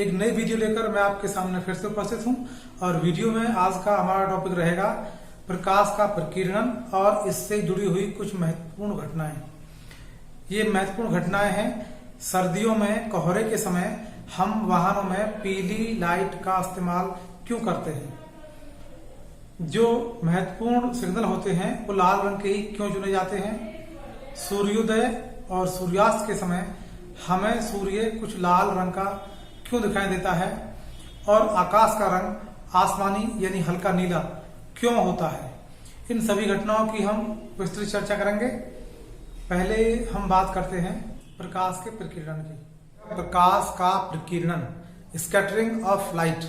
एक नई वीडियो लेकर मैं आपके सामने फिर से उपस्थित हूं और वीडियो में आज का हमारा टॉपिक रहेगा प्रकाश का प्रकीर्णन और इससे जुड़ी हुई कुछ महत्वपूर्ण घटनाएं। ये महत्वपूर्ण घटनाएं हैं सर्दियों में कोहरे के समय हम वाहनों में पीली लाइट का इस्तेमाल क्यों करते हैं। जो महत्वपूर्ण सिग्नल होते हैं वो लाल रंग के ही क्यों चुने जाते हैं। सूर्योदय और सूर्यास्त के समय हमें सूर्य कुछ लाल रंग का क्यों दिखाई देता है और आकाश का रंग आसमानी यानी हल्का नीला क्यों होता है। इन सभी घटनाओं की हम विस्तृत चर्चा करेंगे। पहले हम बात करते हैं प्रकाश के प्रकीर्णन की। प्रकाश का प्रकीर्णन, स्कैटरिंग ऑफ लाइट।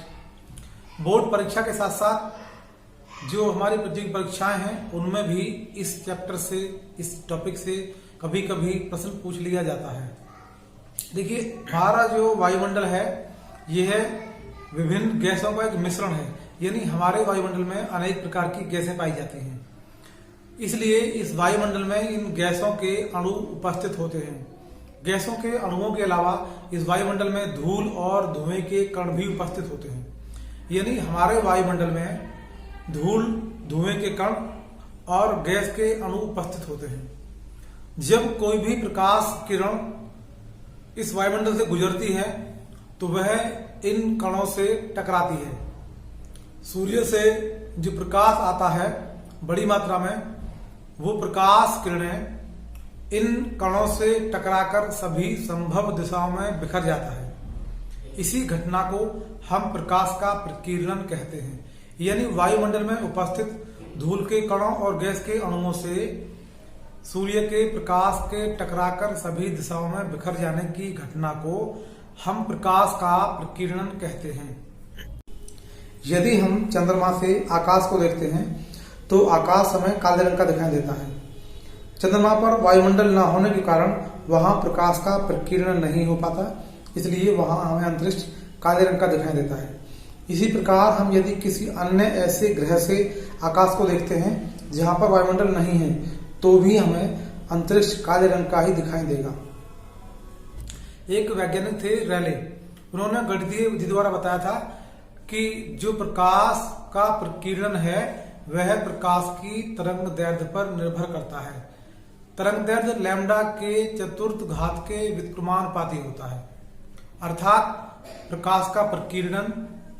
बोर्ड परीक्षा के साथ साथ जो हमारी प्रतियोगी परीक्षाएं हैं उनमें भी इस चैप्टर से, इस टॉपिक से कभी कभी प्रश्न पूछ लिया जाता है। देखिए, हमारा जो वायुमंडल है यह है विभिन्न गैसों का एक मिश्रण है, यानी हमारे वायुमंडल में अनेक प्रकार की गैसें पाई जाती हैं। इसलिए इस वायुमंडल में इन गैसों के अणु उपस्थित होते हैं। गैसों के अणुओं के अलावा इस वायुमंडल में धूल और धुएं के कण भी उपस्थित होते हैं। यानी हमारे वायुमंडल में धूल, धुएं के कण और गैस के अणु उपस्थित होते हैं। जब कोई भी प्रकाश किरण इस वायुमंडल से गुजरती है तो वह इन कणों से टकराती है। सूर्य से जो प्रकाश आता है बड़ी मात्रा में, वो प्रकाश किरणें इन कणों से टकराकर सभी संभव दिशाओं में बिखर जाता है। इसी घटना को हम प्रकाश का प्रकीर्णन कहते हैं। यानी वायुमंडल में उपस्थित धूल के कणों और गैस के अणुओं से सूर्य के प्रकाश के टकराकर सभी दिशाओं में बिखर जाने की घटना को हम प्रकाश का प्रकीर्णन कहते हैं। यदि हम चंद्रमा से आकाश को देखते हैं तो आकाश हमें काले रंग का दिखाई देता है। चंद्रमा पर वायुमंडल न होने के कारण वहां प्रकाश का प्रकीर्णन नहीं हो पाता, इसलिए वहां हमें अंतरिक्ष काले रंग का दिखाई देता है। इसी प्रकार हम यदि किसी अन्य ऐसे ग्रह से आकाश को देखते हैं जहां पर वायुमंडल नहीं है तो भी हमें अंतरिक्ष काले रंग का ही दिखाई देगा। एक वैज्ञानिक थे रेले, उन्होंने गणितीय विधि द्वारा बताया था कि जो प्रकाश का प्रकीर्णन है वह प्रकाश की तरंग दैर्ध्य पर निर्भर करता है। तरंग दैर्ध्य लैम्डा के चतुर्थ घात के व्युत्क्रमानुपाती होता है, अर्थात प्रकाश का प्रकीर्णन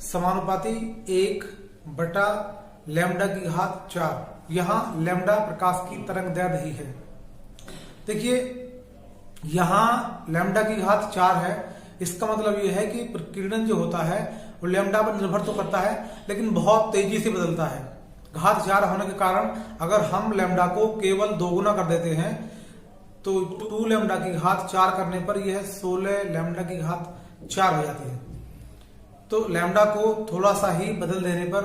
समानुपाती 1/λ की घात 4। यहाँ लैम्डा प्रकाश की तरंग दैर्ध्य ही है। देखिए, यहाँ लैम्डा की घात 4 है। इसका मतलब यह है कि प्रकीर्णन जो होता है वो लैम्डा पर निर्भर तो करता है लेकिन बहुत तेजी से बदलता है। घात 4 होने के कारण अगर हम लैम्डा को केवल 2 गुना कर देते हैं तो 2λ की घात 4 करने पर यह 16λ की घात 4 हो जाती है। तो लैम्डा को थोड़ा सा ही बदल देने पर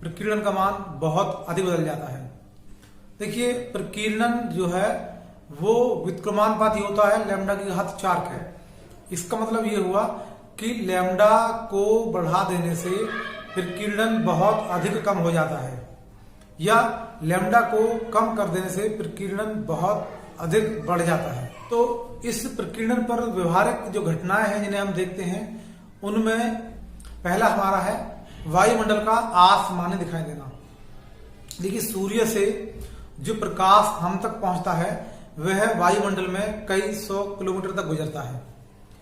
प्रकीर्णन का मान बहुत अधिक बदल जाता है। देखिए, प्रकीर्णन जो है वो व्युत्क्रमानुपाती होता है लैम्डा की घात 4 के। इसका मतलब ये हुआ कि लैम्डा को बढ़ा देने से प्रकीर्णन बहुत अधिक कम हो जाता है, या लैम्डा को कम कर देने से प्रकीर्णन बहुत अधिक बढ़ जाता है। तो इस प्रकीर्णन पर व्यवहारिक जो घटनाएं हैं जिन्हें हम देखते हैं उनमें पहला हमारा है वायुमंडल का आसमानी दिखाई देना। देखिए, सूर्य से जो प्रकाश हम तक पहुंचता है वह वायुमंडल में कई 100 किलोमीटर तक गुजरता है।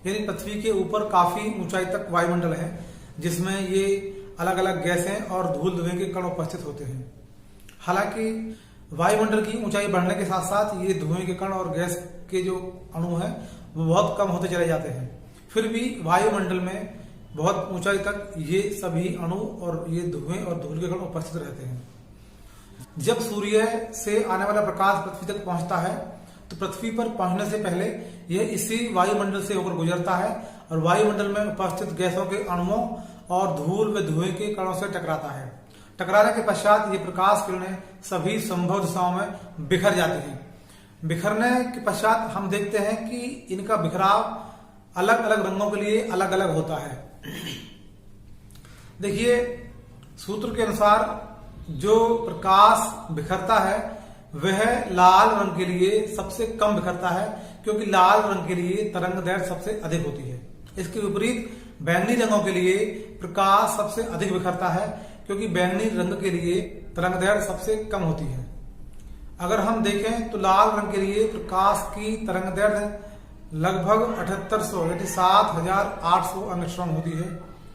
यानी पृथ्वी के ऊपर काफी ऊंचाई तक वायुमंडल है जिसमें ये अलग अलग गैसें और धूल धुएं के कण उपस्थित होते हैं। हालांकि वायुमंडल की ऊंचाई बढ़ने के साथ साथ ये धुएं के कण और गैस के जो अणु हैं वो बहुत कम होते चले जाते हैं, फिर भी वायुमंडल में बहुत ऊंचाई तक ये सभी अणु और ये धुएं और धूल के कण उपस्थित रहते हैं। जब सूर्य से आने वाला प्रकाश पृथ्वी तक पहुंचता है तो पृथ्वी पर पहुंचने से पहले यह इसी वायुमंडल से होकर गुजरता है और वायुमंडल में उपस्थित गैसों के अणुओं और धूल व धुएं के कणों से टकराता है। टकराने के पश्चात ये प्रकाश किरणें सभी संभव दिशाओं में बिखर जाती हैं। बिखरने के पश्चात हम देखते हैं कि इनका बिखराव अलग अलग रंगों के लिए अलग अलग होता है। देखिए, सूत्र के अनुसार जो प्रकाश बिखरता है वह लाल रंग के लिए सबसे कम बिखरता है, क्योंकि लाल रंग के लिए तरंग दैर्ध्य सबसे अधिक होती है। इसके विपरीत बैंगनी रंगों के लिए प्रकाश सबसे अधिक बिखरता है, क्योंकि बैंगनी रंग के लिए तरंगदैर्घ्य सबसे कम होती है। अगर हम देखें तो लाल रंग के लिए प्रकाश की तरंगदैर्घ्य लगभग 7800 यानी 7800 एंगस्ट्रॉम होती है।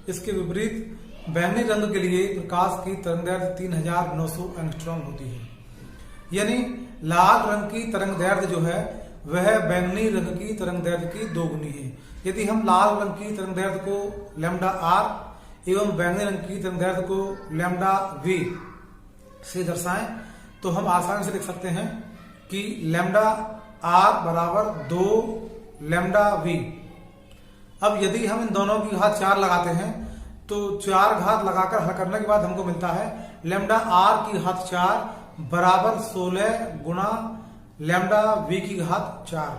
इसके विपरीत बैंगनी रंग के लिए प्रकाश की तरंगदैर्घ्य 3900 एंगस्ट्रॉम होती है। यानी लाल रंग की तरंगदैर्घ्य जो है वह बैंगनी रंग की तरंगदैर्घ्य की दोगुनी है। यदि हम लाल रंग की तरंगदैर्घ्य को लैम्डा आर एवं बैंगनी रंग की तरंगदैर्घ्य को लैम्डा वी से दर्शाएं तो हम आसानी से लिख सकते हैं कि लैम्डा आर बराबर 2 लैम्डा वी। अब यदि हम इन दोनों की घात 4 लगाते हैं तो 4 घात लगाकर हल करने के बाद हमको मिलता है लैम्डा आर की घात 4 बराबर 16 गुणा लैम्डा वी की घात 4।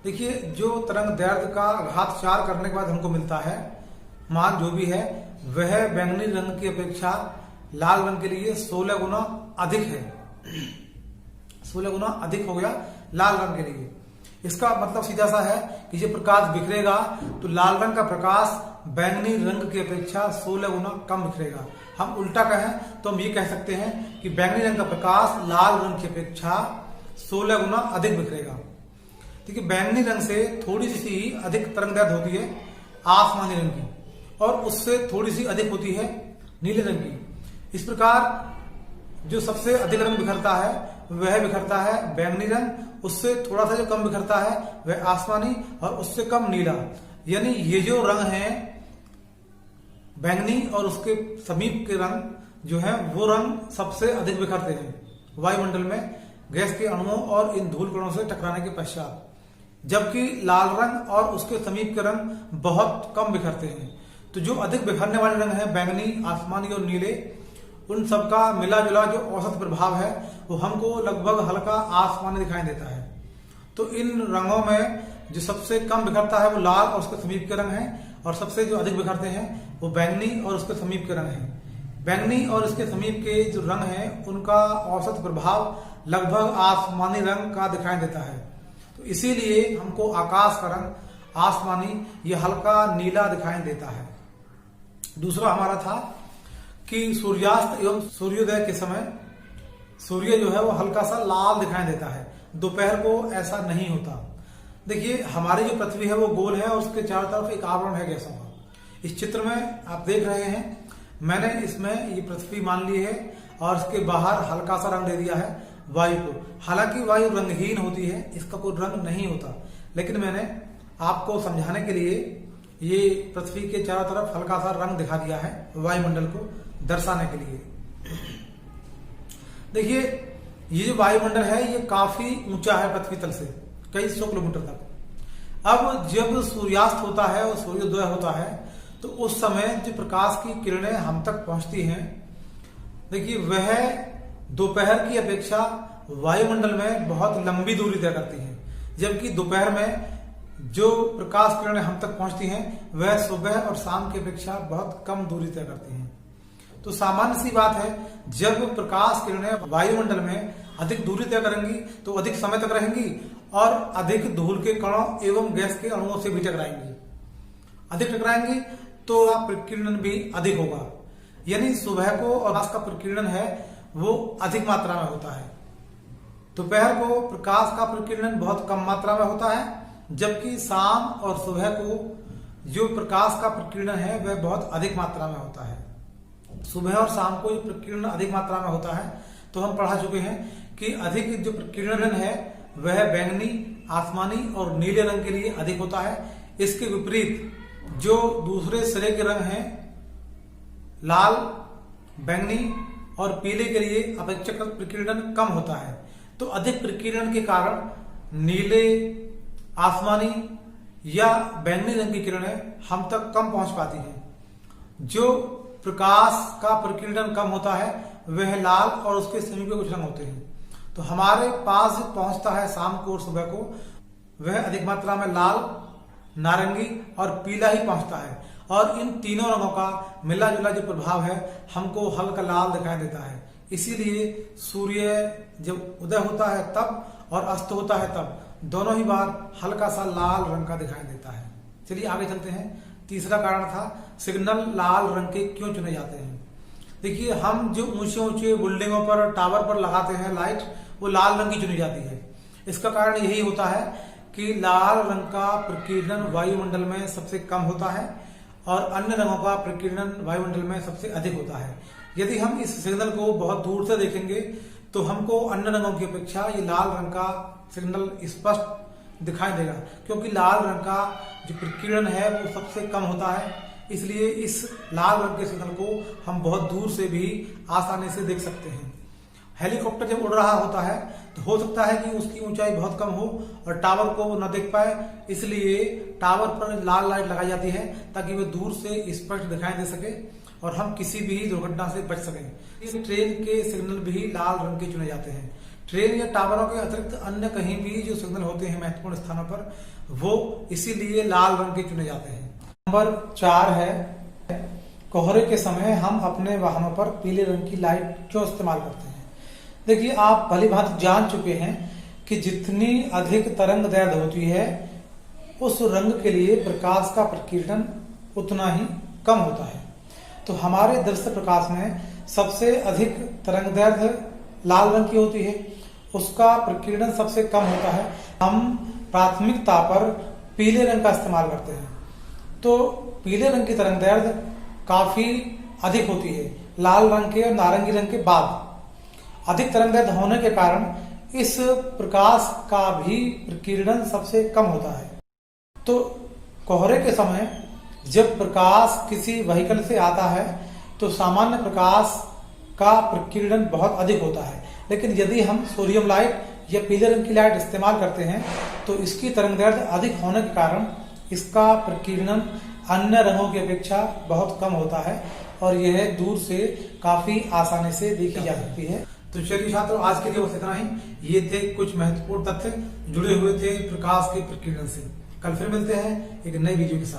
देखिए जो तरंगदैर्घ्य का घात 4 करने के बाद हमको मिलता है मान जो भी है वह बैंगनी रंग की अपेक्षा लाल रंग के लिए 16 गुना अधिक है। 16 गुना अधिक हो गया लाल रंग के लिए। इसका मतलब सीधा सा है कि जब प्रकाश बिखरेगा तो लाल रंग का प्रकाश बैंगनी रंग की अपेक्षा 16 गुना कम बिखरेगा। हम उल्टा कहें तो हम ये कह सकते हैं कि बैंगनी रंग का प्रकाश लाल रंग की अपेक्षा 16 गुना अधिक बिखरेगा। देखिए बैंगनी रंग से थोड़ी सी अधिक तरंगदैर्घ्य होती है आसमानी रंग की, और उससे थोड़ी सी अधिक होती है नीले रंग की। इस प्रकार जो सबसे अधिक रंग बिखरता है वह बिखरता है बैंगनी रंग, उससे थोड़ा सा जो कम बिखरता है वह आसमानी, और उससे कम नीला। यानी ये जो रंग है बैंगनी और उसके समीप के रंग जो है वो रंग सबसे अधिक बिखरते हैं वायुमंडल में गैस के अणुओं और इन धूल कणों से टकराने के पश्चात, जबकि लाल रंग और उसके समीप के रंग बहुत कम बिखरते हैं। तो जो अधिक बिखरने वाले रंग हैं बैंगनी, आसमानी और नीले, उन सबका मिला जुला जो औसत प्रभाव है वो हमको लगभग हल्का आसमानी दिखाई देता है। तो इन रंगों में जो सबसे कम बिखरता है वो लाल और उसके समीप के रंग हैं, और सबसे जो अधिक बिखरते हैं वो बैंगनी और उसके समीप के रंग हैं। बैंगनी और इसके समीप के जो रंग हैं उनका औसत प्रभाव लगभग आसमानी रंग का दिखाई देता है। तो इसीलिए हमको आकाश का रंग आसमानी या हल्का नीला दिखाई देता है। दूसरा हमारा था कि सूर्यास्त एवं सूर्योदय के समय सूर्य जो है वो हल्का सा लाल दिखाई देता है, दोपहर को ऐसा नहीं होता। देखिए हमारी जो पृथ्वी है वो गोल है और उसके चारों तरफ एक आवरण है गैसों का। इस चित्र में आप देख रहे हैं मैंने इसमें ये पृथ्वी मान ली है और इसके बाहर हल्का सा रंग दे दिया है वायु को। हालांकि वायु रंगहीन होती है, इसका कोई रंग नहीं होता, लेकिन मैंने आपको समझाने के लिए ये पृथ्वी के चारों तरफ हल्का सा रंग दिखा दिया है वायुमंडल को दर्शाने के लिए। देखिए ये जो वायुमंडल है ये काफी ऊंचा है पृथ्वी तल से कई 100 किलोमीटर तक। अब जब सूर्यास्त होता है और सूर्योदय होता है तो उस समय जो प्रकाश की किरणें हम तक पहुंचती हैं, देखिए वह दोपहर की अपेक्षा वायुमंडल में बहुत लंबी दूरी तय करती हैं, जबकि दोपहर में जो प्रकाश किरणें हम तक पहुंचती हैं वह सुबह और शाम की अपेक्षा बहुत कम दूरी तय करती हैं। तो सामान्य सी बात है जब प्रकाश किरणें वायुमंडल में अधिक दूरी तय करेंगी तो अधिक समय तक रहेंगी और अधिक धूल के कणों एवं गैस के अणुओं से भी टकराएंगी। अधिक टकराएंगी तो प्रकीर्णन भी अधिक होगा। यानी सुबह को और प्रकाश का प्रकीर्णन है वो अधिक मात्रा में होता है, दोपहर को प्रकाश का प्रकीर्णन बहुत कम मात्रा में होता है, जबकि शाम और सुबह को जो प्रकाश का प्रकीर्णन है वह बहुत अधिक मात्रा में होता है। सुबह और शाम को जो प्रकीर्णन अधिक मात्रा में होता है तो हम पढ़ा चुके हैं कि अधिक जो प्रकीर्णन है वह बैंगनी, आसमानी और नीले रंग के लिए अधिक होता है। इसके विपरीत जो दूसरे सिरे के रंग हैं लाल, बैंगनी और पीले के लिए अपेक्षाकृत प्रकीर्णन कम होता है। तो अधिक प्रकीर्णन के कारण नीले, आसमानी या बैंगनी रंग की किरणें हम तक कम पहुंच पाती हैं। जो प्रकाश का प्रकीर्णन कम होता है वह लाल और उसके समीप के कुछ रंग होते हैं। तो हमारे पास जो पहुंचता है शाम को और सुबह को वह अधिक मात्रा में लाल, नारंगी और पीला ही पहुंचता है, और इन तीनों रंगों का मिला जुला जो प्रभाव है हमको हल्का लाल दिखाई देता है। इसीलिए सूर्य जब उदय होता है तब और अस्त होता है तब दोनों ही बार हल्का सा लाल रंग का दिखाई देता है। चलिए आगे चलते हैं। तीसरा कारण था सिग्नल लाल रंग के क्यों चुने जाते हैं। देखिए, हम जो ऊंचे ऊंचे बिल्डिंगों पर, टावर पर लगाते हैं लाइट, वो लाल रंग की चुनी जाती है। इसका कारण यही होता है कि लाल रंग का प्रकीर्णन वायुमंडल में सबसे कम होता है और अन्य रंगों का प्रकीर्णन वायुमंडल में सबसे अधिक होता है। यदि हम इस सिग्नल को बहुत दूर से देखेंगे तो हमको अन्य रंगों की अपेक्षा ये लाल रंग का सिग्नल स्पष्ट दिखाई देगा, क्योंकि लाल रंग का जो प्रकीर्णन है वो सबसे कम होता है। इसलिए इस लाल रंग के सिग्नल को हम बहुत दूर से भी आसानी से देख सकते हैं। हेलीकॉप्टर जब उड़ रहा होता है तो हो सकता है कि उसकी ऊंचाई बहुत कम हो और टावर को वो न देख पाए, इसलिए टावर पर लाल लाइट लगाई जाती है ताकि वो दूर से स्पष्ट दिखाई दे सके और हम किसी भी दुर्घटना से बच सकें। इस ट्रेन के सिग्नल भी लाल रंग के चुने जाते हैं। ट्रेन या टावरों के अतिरिक्त अन्य कहीं भी जो सिग्नल होते हैं महत्वपूर्ण स्थानों पर, वो इसीलिए लाल रंग के चुने जाते हैं। नंबर 4 है, कोहरे के समय हम अपने वाहनों पर पीले रंग की लाइट क्यों इस्तेमाल करते हैं। देखिए, आप भली भांति जान चुके हैं कि जितनी अधिक तरंग दैर्ध्य होती है उस रंग के लिए प्रकाश का प्रकीर्णन उतना ही कम होता है। तो हमारे दृश्य प्रकाश में सबसे अधिक तरंग दैर्ध्य लाल रंग की होती है, उसका प्रकीर्णन सबसे कम होता है। हम प्राथमिकता पर पीले रंग का इस्तेमाल करते हैं, तो पीले रंग की तरंग दैर्ध्य काफी अधिक होती है लाल रंग के और नारंगी रंग के बाद। अधिक तरंग दैर्ध्य होने के कारण इस प्रकाश का भी प्रकीर्णन सबसे कम होता है। तो कोहरे के समय जब प्रकाश किसी व्हीकल से आता है तो सामान्य प्रकाश का प्रकीर्णन बहुत अधिक होता है, लेकिन यदि हम सोडियम लाइट या पीले रंग की लाइट इस्तेमाल करते हैं तो इसकी तरंग दैर्ध्य अधिक होने के कारण इसका प्रकीर्णन अन्य रंगों की अपेक्षा बहुत कम होता है और यह दूर से काफी आसानी से देखी जा सकती है। तो चलिए छात्रों, आज के लिए बस इतना ही। ये थे कुछ महत्वपूर्ण तथ्य जुड़े हुए थे प्रकाश के प्रकीर्णन से। कल फिर मिलते हैं एक नई वीडियो के साथ।